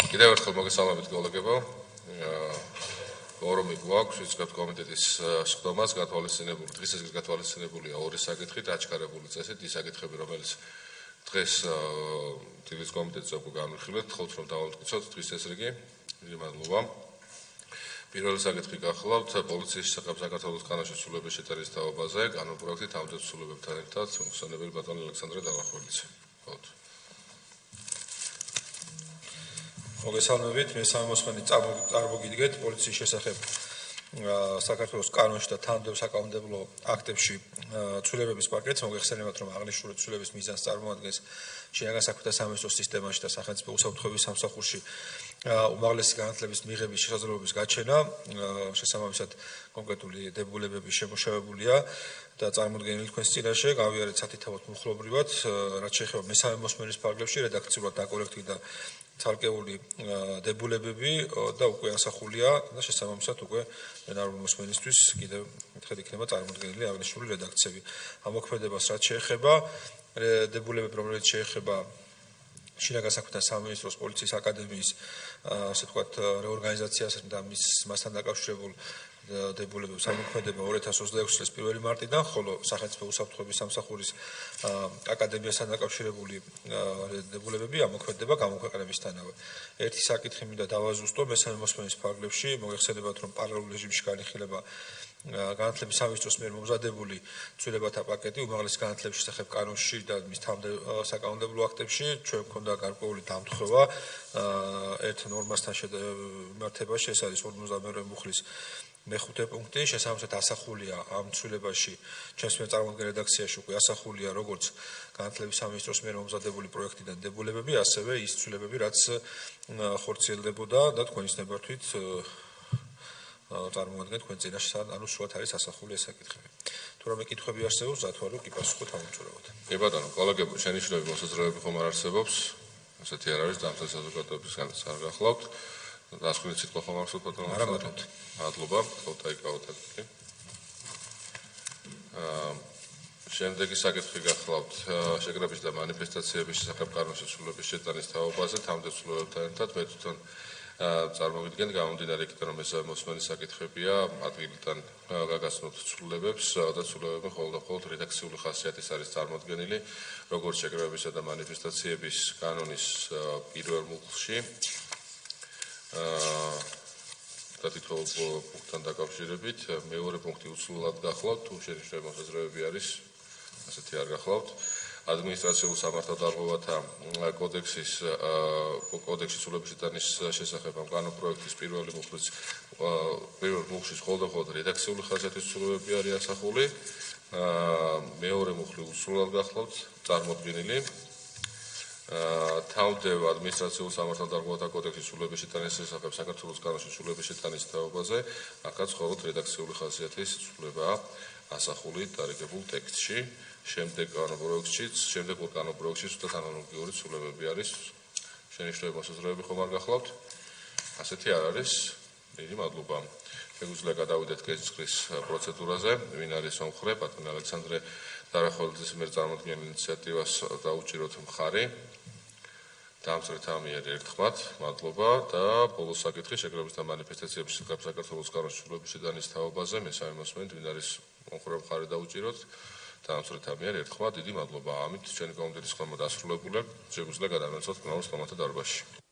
კიდევ ერთხელ მოგესალმებით კოლეგებო. ფორუმი გვაქვს ვიწყებთ კომიტეტის სხდომას გათვალისწინებული დღისას გათვალისწინებულია ორი საკითხი დაჩქარებული წესით ის საკითხები რომელიც დღეს თბილისის კომიტეტზე უკვე განვიხილეთ ხოთ რომ დავამტკიცოთ დღის წესრიგი მადლობა პირველი საკითხი გახლავთ პოლიციის საქართველოს კანონში ცვლილების შეტანის თაობაზე კანონპროექტი თავმჯდომარე ცვლილებებთან ერთად მოხსენებელი ბატონი ალექსანდრე დავახველიძე მოგესალმებით, მე სამოსმენი წარმოგიდგეთ პოლიციის შესახებ საქართველოს კანონში და თანამდებობ საკანონმდებლო აქტებში ცვლილებების პაკეტს. მოგეხსენებათ, რომ აღნიშნული ცვლილების მიზანს წარმოადგენს შინაგან საქმეთა სამინისტროს სისტემაში და სახელმწიფო უსაფრთხოების სამსახურში უმაღლესი განათლების მიღების შესაძლებლობის გაჩენა, შესაბამისად კონკრეტული დებულებები შემუშავებულია და წარმოდგენილი თქვენს წინაშე გავიარეთ სათითაოდ მუხლობრივად, რაც შეეხება მესამე მოსმენის ფარგლებში რედაქციულად დაკორექტი და ცალკეული დებულებები და უკვე ასახულია და შესაბამისად უკვე პლენარული მოსმენისთვის კიდევ ერთხელ იქნება წარმოდგენილი აღნიშნული რედაქციები. ამოქმედებას რაც შეეხება დებულებები, რომელიც შეეხება შინაგან საქმეთა სამინისტროს პოლიციის აკადემიის ასე ვთქვათ რეორგანიზაციას და მასთან დაკავშირებულ დებულებებს ამოქმედება 2026 წლის 1 მარტიდან, ხოლო სახელმწიფო უსაფრთხოების სამსახურის აკადემიასთან დაკავშირებული დებულებები ამოქმედება გამოქვეყნებისთანავე. ერთი საკითხი მინდა დავაზუსტო მესამე მოსმენის ფარგლებში, მოგეხსენებათ, რომ პარალელურ რეჟიმში განიხილება განათლების სამინისტროს მიერ მომზადებული ცვლილებათა პაკეტი უმაღლეს განათლების შესახებ კანონში და მის საკანონმდებლო აქტებში ჩვენ გვქონდა გარკვეული დამთხევა ერთ ნორმასთან მიმართებაში, ეს არის 52 მუხლის მეხუთე პუნქტი, შესაბამისად ასახულია ამ ცვლილებაში, ჩვენს მიერ წარმოქმნილ რედაქციაში უკვე ასახულია როგორც განათლების სამინისტროს მიერ მომზადებული პროექტიდან დებულებები, ასევე ის ცვლილებები, რაც ხორციელდებოდა და თქვენის ნებართვით წარმოადგენთ თქვენ წინაშე, ანუ სულად არის ასახული ეს საკითხები. თუ რამე კითხვები არსებობს, რატო კი პასუხობთ ამოწურავად. კი ბატონო, კოლეგებო, შენიშვნები მოსაზრებები ხომ არ არსებობს? ასეთი არ არის, დამცველი საზოგადოებისგანაც არ გახლავთ. დასკვნის სიტყვა ხომ არსებობს ბატონო? არა ბატონო. მადლობა, ხოთაიკავთ აქ. შემდეგი საკითხი გახლავთ შეკრების და მანიფესტაციების შესახებ კანონში ცვლილების შეტანის თაობაზე თავმჯდომარე ცვლილებებთან ერთად მე თვითონ წარმოვიდგენ გამომდინარე იქიდან რომ ეს მოსმენის საკითხებია ადგილიდან გაგაცნოთ ცვლილებებს და ცვლილებები მხოლოდ რედაქციული ხასიათის არის წარმოდგენილი როგორც შეკრებებისა და მანიფესტაციების კანონის პირველ მუხლში და თითოეულ პუნქტთან დაკავშირებით მეორე პუნქტი უცვლელად გახლავთ თუ შენიშვნები მოსაზრებები არის ასეთი არ გახლავთ ადმინისტრაციულ სამართალდარღვევათა კოდექსის ცვლილების შეტანის შესახებ ამ კანონპროექტის პირველ მუხლის მხოლოდ რედაქციული ხასიათის ცვლილებები არის ასახული მეორე მუხლი უცვლელად გახლავთ წარმოდგენილი თავმდევ ადმინისტრაციულ სამართალდარღვევათა კოდექსის ცვლილების შეტანის შესახებ საქართველოს კანონში ცვლილების შეტანის თაობაზე აქაც მხოლოდ რედაქციული ხასიათის ცვლილებაა ასახული დარიგებულ ტექსტში შემდეგ კანონპროექტში სრულად ანალოგიური ცვლილებები არის შენიშვნები მოსაზრებები ხომ არ გახლავთ ასეთი არ არის დიდი მადლობა შეგვიძლია გადავიდეთ კენჭისყრის პროცედურაზე ვინ არის მომხრე ბატონი ალექსანდრე დავახველიძის მიერ წარმოქმნილ ინიციატივას დაუჭიროთ მხარი დამცველთა მიერ ერთხმად მადლობა და ბოლოს საკითხი შეკრების და მანიფესტაციების შესახებ საქართველოს კანონში ცვლილების შეტანის თაობაზე მესამე მოსმენით ვინ არის მომხრე მხარი დაუჭიროთ დამცველთა მიერ ერთხმად დიდი მადლობა ამით ჩვენი კომიტეტის ხმა დასრულებულია შეგვიძლია გადავინაცვლოთ კანონის ხმათა დარბაზში